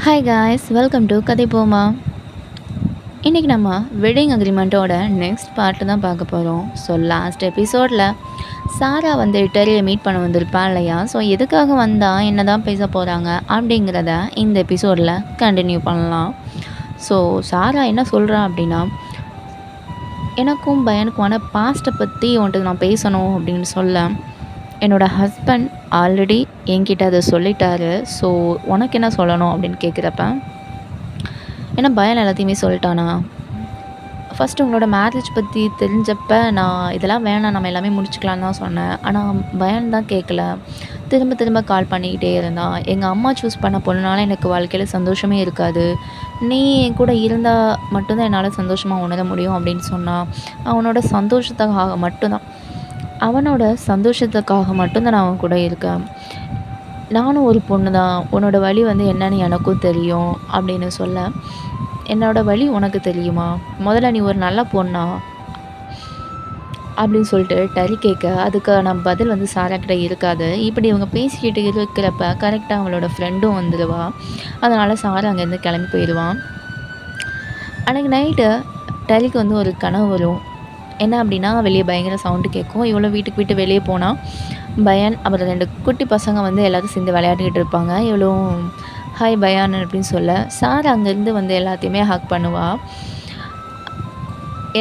Hi guys, welcome to கதை போமா. இன்றைக்கி நம்ம வெட்டிங் அக்ரிமெண்ட்டோட நெக்ஸ்ட் பார்ட்டு தான் பார்க்க போகிறோம். ஸோ லாஸ்ட் எபிசோடில் சாரா வந்து டெரியை மீட் பண்ண வந்திருப்பா இல்லையா? ஸோ எதுக்காக வந்தால் என்ன தான் பேச போகிறாங்க அப்படிங்கிறத இந்த எபிசோடில் கண்டினியூ பண்ணலாம். ஸோ சாரா என்ன சொல்கிறா அப்படின்னா, எனக்கும் பயனுக்குமான பாஸ்ட்டை பற்றி உன்ட்டு நான் பேசணும் அப்படின்னு சொல்ல, என்னோடய ஹஸ்பண்ட் ஆல்ரெடி என்கிட்ட அதை சொல்லிட்டாரு. ஸோ உனக்கு என்ன சொல்லணும் அப்படின்னு கேட்குறப்ப, ஏன்னா பயன் எல்லாத்தையுமே சொல்லிட்டானா? ஃபஸ்ட்டு உங்களோட மேரேஜ் பற்றி தெரிஞ்சப்போ நான் இதெல்லாம் வேணாம், நம்ம எல்லாமே முடிச்சுக்கலான்னு தான் சொன்னேன். ஆனால் பயன் தான் கேட்கல. திரும்ப திரும்ப கால் பண்ணிக்கிட்டே இருந்தான். எங்கள் அம்மா சூஸ் பண்ண பொண்ணுனால எனக்கு வாழ்க்கையில் சந்தோஷமே இருக்காது. நீ என் கூட இருந்தால் மட்டும்தான் என்னால் சந்தோஷமாக உணர முடியும் அப்படின்னு சொன்னான். அவனோட சந்தோஷத்துக்காக மட்டும்தான் நான் அவன் கூட இருக்கேன். நானும் ஒரு பொண்ணு தான், உன்னோட வலி வந்து என்னன்னு எனக்கும் தெரியும் அப்படின்னு சொல்ல, என்னோடய வலி உனக்கு தெரியுமா? முதல்ல நீ ஒரு நல்ல பொண்ணா அப்படின்னு சொல்லிட்டு டரி கேட்க, அதுக்கான பதில் வந்து சாராக்கிட்ட இருக்காது. இப்படி இவங்க பேசிக்கிட்டு இருக்கிறப்ப கரெக்டாக அவளோட ஃப்ரெண்டும் வந்துடுவா. அதனால் சாரா அங்கேருந்து கிளம்பி போயிடுவான். அன்றைக்கி நைட்டு டரிக்கு வந்து ஒரு கனவு வரும். என்ன அப்படின்னா, வெளியே பயங்கர சவுண்டு கேட்கும். இவ்வளோ வீட்டுக்கு விட்டு வெளியே போனால் பயான் அப்புறம் 2 குட்டி பசங்க வந்து எல்லோரும் சேர்ந்து விளையாடிக்கிட்டு இருப்பாங்க. இவ்வளோ ஹாய் பயான் அப்படின்னு சொல்ல, சார் அங்கேருந்து வந்து எல்லாத்தையுமே ஹக் பண்ணுவாள்.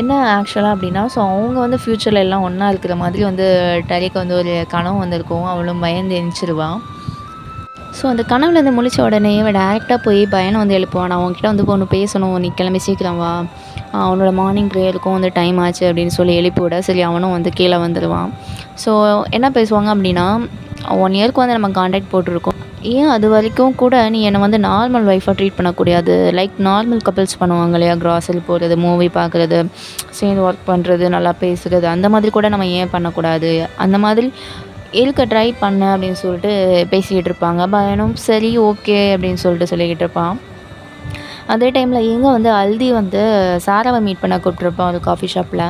என்ன ஆக்சுவலாக அப்படின்னா, ஸோ அவங்க வந்து ஃப்யூச்சரில் எல்லாம் ஒன்றா இருக்கிற மாதிரி வந்து டரிக்கு வந்து ஒரு கனவு வந்திருக்கும். அவளும் பயந்து எழுந்திரிச்சிருவான். ஸோ அந்த கனவுலேருந்து முழிச்ச உடனே இவன் டேரெக்டாக போய் பையனை வந்து எழுப்புவான். நான் உன்கிட்ட வந்து ஒன்று பேசணும், நீ கிளம்பி சீக்கிரம் வா, அவனோட மார்னிங் ப்ரேயருக்கும் வந்து டைம் ஆச்சு அப்படின்னு சொல்லி எழுப்பிவிட, சரி அவனும் வந்து கீழே வந்துடுவான். ஸோ என்ன பேசுவாங்க அப்படின்னா, 1 இயருக்கு வந்து நம்ம கான்டாக்ட் போட்டிருக்கோம், ஏன் அது வரைக்கும் கூட நீ என்னை வந்து நார்மல் ஒய்ஃபாக ட்ரீட் பண்ணக்கூடாது? லைக் நார்மல் கப்பிள்ஸ் பண்ணுவாங்க இல்லையா, க்ராசரி போகிறது, மூவி பார்க்குறது, சேர்ந்து ஒர்க் பண்ணுறது, நல்லா பேசுகிறது, அந்த மாதிரி கூட நம்ம ஏன் பண்ணக்கூடாது? அந்த மாதிரி இருக்க ட்ரை பண்ண அப்படின்னு சொல்லிட்டு பேசிக்கிட்டு இருப்பாங்க. பயனும் சரி ஓகே அப்படின்னு சொல்லிக்கிட்டு இருப்பான். அதே டைமில் இங்கே வந்து அல்தி வந்து சாராவை மீட் பண்ண கூப்பிட்ருப்பான் ஒரு காஃபி ஷாப்பில்.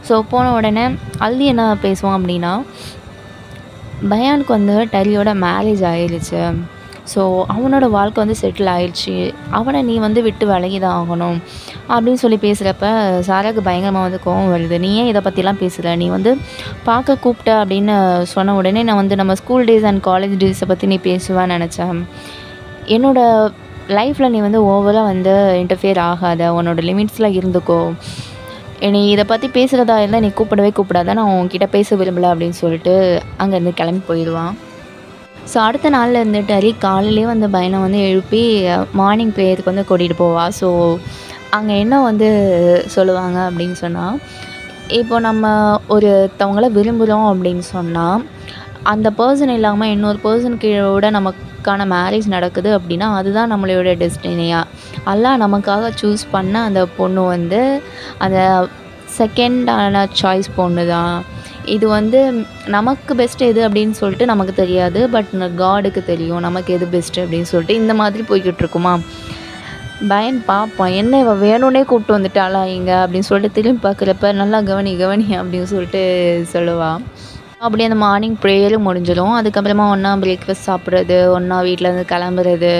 ஸோ போன உடனே அல்தி என்ன பேசுவான் அப்படின்னா, பயானுக்கு வந்து டரியோட மேரேஜ் ஆயிடுச்சு, ஸோ அவனோட வாழ்க்கை வந்து செட்டில் ஆயிடுச்சு, அவனை நீ வந்து விட்டு விலகி தான் ஆகணும் அப்படின்னு சொல்லி பேசுகிறப்ப சாராவுக்கு பயங்கரமாக வந்து கோவம் வருது. நீ ஏன் இதை பற்றிலாம் பேசுகிற? நீ வந்து பார்க்க கூப்பிட்ட அப்படின்னு சொன்ன உடனே நான் வந்து நம்ம ஸ்கூல் டேஸ் அண்ட் காலேஜ் டேஸை பற்றி நீ பேசுவேன்னு நினச்சேன். என்னோடய லைஃப்பில் நீ வந்து ஓவராக வந்து இன்டர்ஃபியர் ஆகாத, உன்னோட லிமிட்ஸில் இருந்துக்கோ, நீ இதை பற்றி பேசுகிறதா இருந்தால் நீ கூப்பிடாத, நான் உன்கிட்ட பேச விரும்பலை அப்படின்னு சொல்லிட்டு அங்கேருந்து கிளம்பி போயிடுவான். ஸோ அடுத்த நாளில் இருந்துட்டு டரி காலையிலே வந்து பையனை வந்து எழுப்பி மார்னிங் ப்ரேயருக்கு வந்து கூட்டிகிட்டு போவாள். ஸோ அங்கே என்ன வந்து சொல்லுவாங்க அப்படின்னு சொன்னால், இப்போ நம்ம ஒருத்தவங்கள விரும்புகிறோம் அப்படின்னு சொன்னால், அந்த பர்சன் இல்லாமல் இன்னொரு பர்சன் கீழோட நமக்கான மேரேஜ் நடக்குது அப்படின்னா, அதுதான் நம்மளோட டெஸ்டினியா. அல்லாஹ் நமக்காக சூஸ் பண்ண அந்த பொண்ணு வந்து அந்த செகண்டான சாய்ஸ் பொண்ணு தான். இது வந்து நமக்கு பெஸ்ட்டு எது அப்படின்னு சொல்லிட்டு நமக்கு தெரியாது, பட் காடுக்கு தெரியும் நமக்கு எது பெஸ்ட்டு அப்படின்னு சொல்லிட்டு. இந்த மாதிரி போய்கிட்டு இருக்குமா, பயன் பார்ப்பான், என்ன இவள் வேணும்னே கூப்பிட்டு வந்துட்டாளா இங்கே அப்படின்னு சொல்லிட்டு திரும்பி பார்க்குறப்ப, நல்லா கவனி அப்படின்னு சொல்லிட்டு சொல்லுவாள். அப்படி அந்த மார்னிங் ப்ரேயரும் முடிஞ்சிடும். அதுக்கப்புறமா ஒன்றா பிரேக்ஃபாஸ்ட் சாப்பிட்றது, ஒன்றா வீட்டிலேருந்து கிளம்புறது,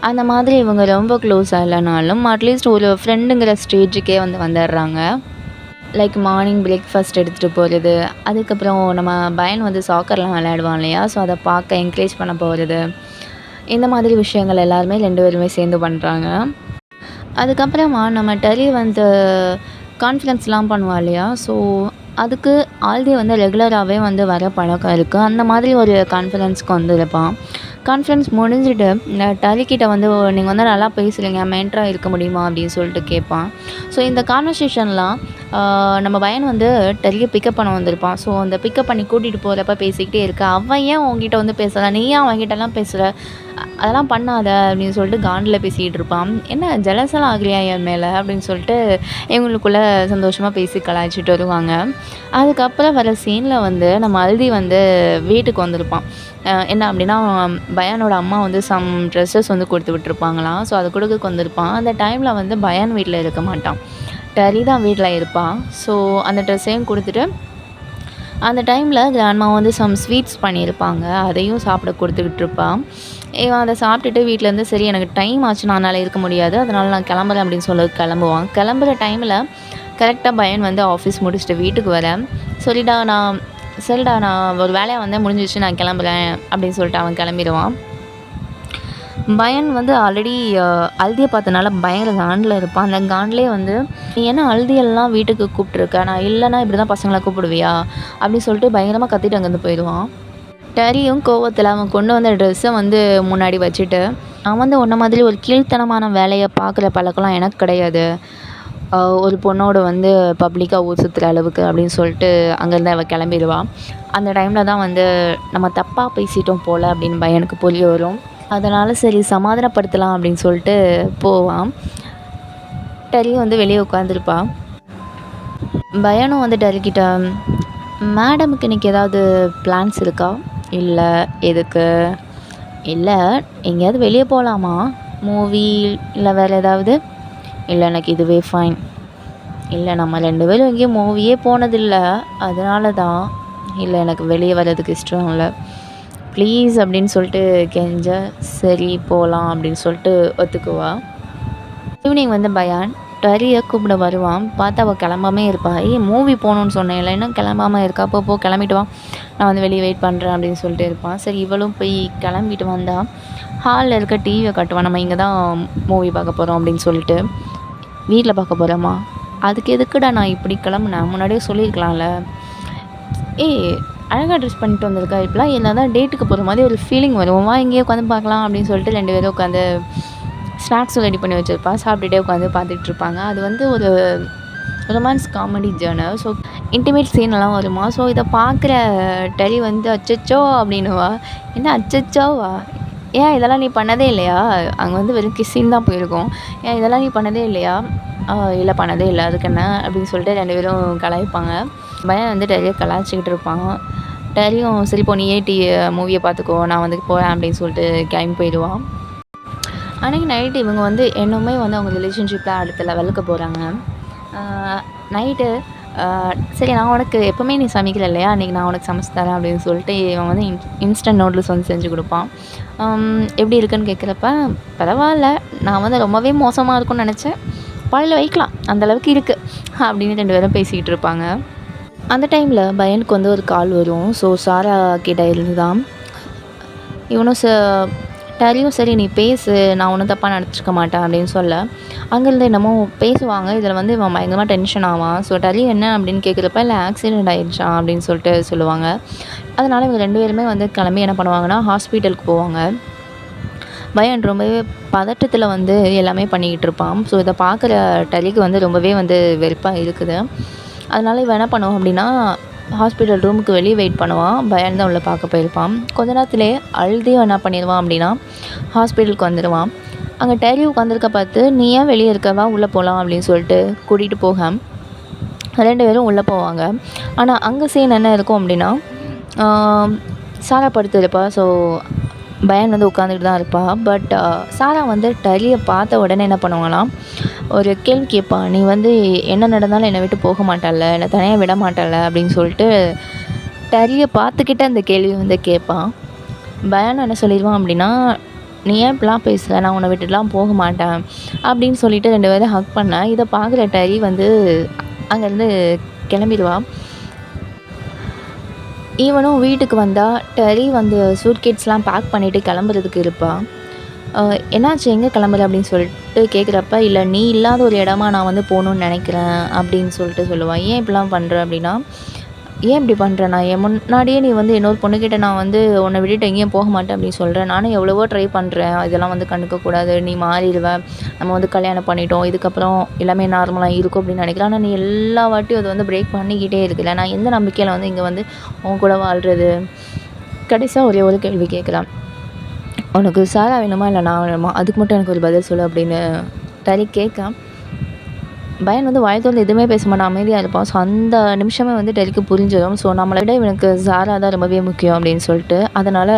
அந்த மாதிரி இவங்க ரொம்ப க்ளோஸாக இல்லைனாலும் அட்லீஸ்ட் ஒரு ஃப்ரெண்டுங்கிற ஸ்டேஜுக்கே வந்து வந்துடுறாங்க. லைக் மார்னிங் பிரேக்ஃபாஸ்ட் எடுத்துகிட்டு போகிறது, அதுக்கப்புறம் நம்ம பயன் வந்து சாக்கர்லாம் விளையாடுவான் இல்லையா, ஸோ அதை பார்க்க என்கரேஜ் பண்ண போகிறது, இந்த மாதிரி விஷயங்கள் எல்லாருமே 2 பேருமே சேர்ந்து பண்ணுறாங்க. அதுக்கப்புறமா நம்ம டெரி வந்து கான்ஃபரன்ஸ்லாம் பண்ணுவாள் இல்லையா, ஸோ அதுக்கு ஆல்ரெடி வந்து ரெகுலராகவே வந்து வர பழக்கம் இருக்குது. அந்த மாதிரி ஒரு கான்ஃபரன்ஸ்க்கு வந்துருப்பான். கான்ஃபரன்ஸ் முடிஞ்சுட்டு டரிக்கிட்ட வந்து, நீங்கள் வந்து நல்லா பேசுகிறீங்க, மென்டராக இருக்க முடியுமா அப்படின்னு சொல்லிட்டு கேட்பான். ஸோ இந்த கான்வர்சேஷன்லாம் நம்ம பையன் வந்து டரியை பிக்கப் பண்ண வந்திருப்பான். ஸோ அந்த பிக்கப் பண்ணி கூட்டிகிட்டு போகிறப்ப பேசிக்கிட்டே இருக்க, அவன் ஏன் உங்ககிட்ட வந்து பேசலை, நீ ஏன் அவங்ககிட்டலாம் பேசுகிற, அதெல்லாம் பண்ணாத அப்படின்னு சொல்லிட்டு காண்டில் பேசிக்கிட்டு இருப்பான். என்ன ஜெலஸெல்லாம் ஆகலையா என் மேலே அப்படின்னு சொல்லிட்டு இவங்களுக்குள்ளே சந்தோஷமாக பேசி கலாய்ச்சிட்டு வருவாங்க. அதுக்கப்புறம் வர சீனில் வந்து நம்ம அல்தி வந்து வீட்டுக்கு வந்திருப்பான். என்ன அப்படின்னா, பயானோட அம்மா வந்து சம் ட்ரெஸ்ஸஸ் வந்து கொடுத்து விட்டுருப்பாங்களாம். ஸோ அதை கொடுக்க வந்திருப்பான். அந்த டைமில் வந்து பயான் வீட்டில் இருக்க மாட்டான், டரி தான் வீட்டில் இருப்பான். ஸோ அந்த ட்ரெஸ்ஸையும் கொடுத்துட்டு அந்த டைமில் கிராண்ட்மா வந்து சம் ஸ்வீட்ஸ் பண்ணியிருப்பாங்க, அதையும் சாப்பிட கொடுத்துக்கிட்டு இருப்பான். இவன் அதை சாப்பிட்டுட்டு வீட்டிலேருந்து சரி எனக்கு டைம் ஆச்சு நான் இருக்க முடியாது, அதனால் நான் கிளம்புறேன் அப்படின்னு சொல்லி கிளம்புவான். கிளம்புற டைமில் கரெக்டாக பயன் வந்து ஆஃபீஸ் முடிச்சுட்டு வீட்டுக்கு வரேன். சரிடா நான் ஒரு வேலையாக வந்தேன், முடிஞ்சிச்சு நான் கிளம்புறேன் அப்படின்னு சொல்லிட்டு அவன் கிளம்பிடுவான். பயன் வந்து ஆல்ரெடி ஹல்தியை பார்த்தனால பயங்கர காண்டில் இருப்பான். அந்த காண்டிலே வந்து நீ என்ன ஹல்தியெல்லாம் வீட்டுக்கு கூப்பிட்ருக்க, நான் இல்லைன்னா இப்படி தான் பசங்களை கூப்பிடுவியா அப்படின்னு சொல்லிட்டு பயங்கரமாக கத்திட்டு அங்கேருந்து போயிடுவான். டரியும் கோவத்தில் அவன் கொண்டு வந்த ட்ரெஸ்ஸை வந்து முன்னாடி வச்சுட்டு, அவன் வந்து உன்ன மாதிரி ஒரு கீழ்த்தனமான வேலையை பார்க்குற பழக்கம்லாம் எனக்கு கிடையாது, ஒரு பொண்ணோட வந்து பப்ளிக்காக ஊர் சுற்றுற அளவுக்கு அப்படின்னு சொல்லிட்டு அங்கேருந்து அவள் கிளம்பிடுவான். அந்த டைமில் தான் வந்து நம்ம தப்பாக பேசிட்டோம் போல் அப்படின்னு பயனுக்கு புரிய வரும். அதனால் சரி சமாதானப்படுத்தலாம் அப்படின்னு சொல்லிட்டு போவான். டரியும் வந்து வெளியே உட்காந்துருப்பான். பயனும் வந்து டரிக்கிட்ட, மேடமுக்கு இன்றைக்கி ஏதாவது பிளான்ஸ் இருக்கா? இல்லை எதுக்கு? இல்லை எங்கேயாவது வெளியே போகலாமா, மூவி இல்லை வேறு ஏதாவது? இல்லை எனக்கு இதுவே ஃபைன். இல்லை நம்ம 2 பேரும் எங்கேயும் மூவியே போனதில்லை, அதனால தான். இல்லை எனக்கு வெளியே வர்றதுக்கு இஷ்டம் இல்லை, ப்ளீஸ் அப்படின்னு சொல்லிட்டு கெஞ்ச, சரி போகலாம் அப்படின்னு சொல்லிட்டு ஒத்துக்குவா. ஈவினிங் வந்து பயான் டரியை கூப்பிட வருவான். பார்த்தா அவள் கிளம்பாமே இருப்பா. மூவி போகணுன்னு சொன்னேன்ல, இன்னும் கிளம்பாமல் இருக்கா, அப்போ கிளம்பிட்டு வா, நான் வந்து வெளியே வெயிட் பண்ணுறேன் அப்படின்னு சொல்லிட்டு இருப்பான். சரி இவளும் போய் கிளம்பிட்டு வந்தால் ஹாலில் இருக்க டிவியை கட்டுவான். நம்ம இங்கே தான் மூவி பார்க்க போகிறோம் அப்படின்னு சொல்லிட்டு. வீட்டில் பார்க்க போகிறோமா, அதுக்கு எதுக்குடா நான் இப்படி கிளம்புனேன், முன்னாடியே சொல்லியிருக்கலாம்ல. அழகாக ட்ரெஸ் பண்ணிட்டு வந்திருக்கா, இப்போலாம் என்ன தான் டேட்டுக்கு போகிற மாதிரி ஒரு ஃபீலிங் வரும், வா இங்கேயே உட்காந்து பார்க்கலாம் அப்படின்னு சொல்லிட்டு 2 பேரும் உட்காந்து ஸ்நாக்ஸும் ரெடி பண்ணி வச்சுருப்பா. சாப்பிட்டுட்டே உட்காந்து பார்த்துட்ருப்பாங்க. அது வந்து ஒரு romance comedy genre. So intimate சீனெல்லாம் வருமா. ஸோ இதை பார்க்குற டரி வந்து அச்சச்சோ அப்படின்னுவா. என்ன அச்சச்சோவா, ஏன் இதெல்லாம் நீ பண்ணதே இல்லையா? அங்கே வந்து வெறும் கிஸ்ஸின்னு தான் போயிருக்கோம். ஏன் இதெல்லாம் நீ பண்ணதே இல்லையா? இல்லை பண்ணதே இல்லை, அதுக்கு என்ன அப்படின்னு சொல்லிட்டு 2 பேரும் கலாய்ப்பாங்க. பையன் வந்து டரியை கலாய்ச்சிக்கிட்டு இருப்பான். டரியும் சரி இப்போ நீயே மூவியை பார்த்துக்கோ, நான் வந்து போகிறேன் அப்படின்னு சொல்லிட்டு கிளம்பி போயிடுவான். அன்றைக்கி நைட்டு இவங்க வந்து இன்னுமே வந்து அவங்க ரிலேஷன்ஷிப்பில் அடுத்த லெவலுக்கு போகிறாங்க. நைட்டு சரி நான் உனக்கு எப்போவுமே நீ சமைக்கல இல்லையா, அன்றைக்கி நான் உனக்கு சமைச்சு தரேன் அப்படின்னு சொல்லிட்டு இவன் வந்து இன்ஸ்டன்ட் நூடுல்ஸ் வந்து செஞ்சு கொடுப்பான். எப்படி இருக்குன்னு கேட்குறப்ப, பரவாயில்ல, நான் வந்து ரொம்பவே மோசமாக இருக்கும்னு நினச்சேன், பழையில் வைக்கலாம் அந்தளவுக்கு இருக்குது அப்படின்னு 2 பேரும் பேசிக்கிட்டு இருப்பாங்க. அந்த டைமில் பையனுக்கு வந்து ஒரு கால் வரும். ஸோ சாரா கிட்ட இருந்து தான். இவனும் டரியும் சரி நீ பேசு, நான் ஒன்றும் தப்பாக நினச்சிக்க மாட்டேன் அப்படின்னு சொல்ல, அங்கேருந்து என்னமோ பேசுவாங்க. இதில் வந்து இவன் பயங்கரமாக டென்ஷன் ஆவான். ஸோ டரி என்ன அப்படின்னு கேட்குறப்ப, இல்லை ஆக்சிடெண்ட் ஆகிடுச்சா அப்படின்னு சொல்லிட்டு சொல்லுவாங்க. அதனால் இவங்க 2 பேருமே வந்து கிளம்பி என்ன பண்ணுவாங்கன்னா ஹாஸ்பிட்டலுக்கு போவாங்க. பயன் ரொம்பவே பதட்டத்தில் வந்து எல்லாமே பண்ணிக்கிட்டு இருப்பான். ஸோ இதை பார்க்குற டரிக்கு வந்து ரொம்பவே வந்து வெறுப்பாக இருக்குது. அதனால் இவன் என்ன பண்ணுவான் அப்படின்னா ஹாஸ்பிட்டல் ரூமுக்கு வெளியே வெயிட் பண்ணுவான். பயன் தான் உள்ளே பார்க்க போயிருப்பான். கொஞ்ச நேரத்துலேயே அழுதியும் என்ன பண்ணிடுவான் அப்படின்னா ஹாஸ்பிட்டலுக்கு வந்துடுவான். அங்கே டரி உட்காந்துருக்க பார்த்து, நீ ஏன் வெளியே இருக்கவா, உள்ளே போகலாம் அப்படின்னு சொல்லிட்டு கூட்டிகிட்டு போக 2 பேரும் உள்ளே போவாங்க. ஆனால் அங்கே சீன் என்ன இருக்கும் அப்படின்னா சாரா படுத்துருப்பா. ஸோ பயன் வந்து உட்காந்துட்டு தான் இருப்பாள். பட் சாரா வந்து டரியை பார்த்த உடனே என்ன பண்ணுவாங்கன்னா ஒரு கேள்வி கேட்பான், நீ வந்து என்ன நடந்தாலும் என்னை விட்டு போக மாட்டாள்ல, என்னை தனியாக விட மாட்டாள்ல அப்படின்னு சொல்லிட்டு டரியை பார்த்துக்கிட்டு அந்த கேள்வி வந்து கேட்பான். பயன் என்ன சொல்லிடுவான் அப்படின்னா, நீ ஏன் இப்படிலாம் பேசுகிற, நான் உன்னை விட்டுட்டுலாம் போக மாட்டேன் அப்படின்னு சொல்லிட்டு 2 பேரும் ஹக் பண்ண, இதை பார்க்குற டரி வந்து அங்கேருந்து கிளம்பிடுவான். ஈவனும் வீட்டுக்கு வந்தால் டரி வந்து சூட்கேட்ஸ்லாம் பேக் பண்ணிவிட்டு கிளம்புறதுக்கு இருப்பாள். என்னாச்சு, எங்கே கிளம்புற அப்படின்னு சொல்லிட்டு கேட்குறப்ப, இல்லை நீ இல்லாத ஒரு இடமா நான் வந்து போகணுன்னு நினைக்கிறேன் அப்படின்னு சொல்லிட்டு சொல்லுவாள். ஏன் இப்படிலாம் பண்ணுற அப்படின்னா, ஏன் இப்படி பண்ணுறேன், நான் என் முன்னாடியே நீ வந்து இன்னொரு பொண்ணுக்கிட்ட நான் வந்து உன்னை விட்டுட்டு எங்கேயும் போக மாட்டேன் அப்படின்னு சொல்கிறேன், நானும் எவ்வளவோ ட்ரை பண்ணுறேன், இதெல்லாம் வந்து கண்டுக்கக்கூடாது, நீ மாறிடுவேன், நம்ம வந்து கல்யாணம் பண்ணிட்டோம், இதுக்கப்புறம் எல்லாமே நார்மலாக இருக்கும் அப்படின்னு நினைக்கிறேன், ஆனால் நீ எல்லா வாட்டியும் அதை வந்து பிரேக் பண்ணிக்கிட்டே இருக்குல்ல, நான் எந்த நம்பிக்கையில் வந்து இங்கே வந்து உன் கூட வாழ்கிறது. கடைசியாக ஒரே ஒரு கேள்வி கேட்குறான், உனக்கு சாரா வேணுமா இல்லை நான் வேணுமா, அதுக்கு மட்டும் எனக்கு ஒரு பதில் சொல்லு அப்படின்னு டரி கேட்க, பயன் வந்து வாயத்தோடு எதுவுமே பேச மாட்டான், அமைதியாக இருப்பான். ஸோ அந்த நிமிஷமே வந்து டெரிக்கு புரிஞ்சிடும். ஸோ நம்மளை விட இவனுக்கு சாரா தான் ரொம்பவே முக்கியம் அப்படின்னு சொல்லிட்டு, அதனால்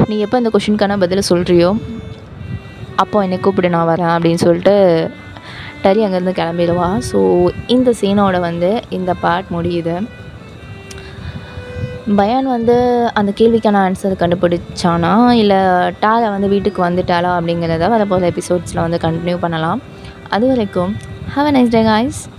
நீ எப்போ இந்த கொஷினுக்கான பதில் சொல்கிறியோ அப்போ என்னை கூப்பிடு, நான் வரேன் அப்படின்னு சொல்லிட்டு டரி அங்கேருந்து கிளம்பிடுவான். ஸோ இந்த சீனோட வந்து இந்த பார்ட் முடியுது. பயான் வந்து அந்த கேள்விக்கான ஆன்சர் கண்டுபிடிச்சானா, இல்லை டாலை வந்து வீட்டுக்கு வந்துட்டாளா அப்படிங்கிறத வரப்போகிற எபிசோட்ஸில் வந்து கண்டினியூ பண்ணலாம். அது வரைக்கும் have a nice day guys.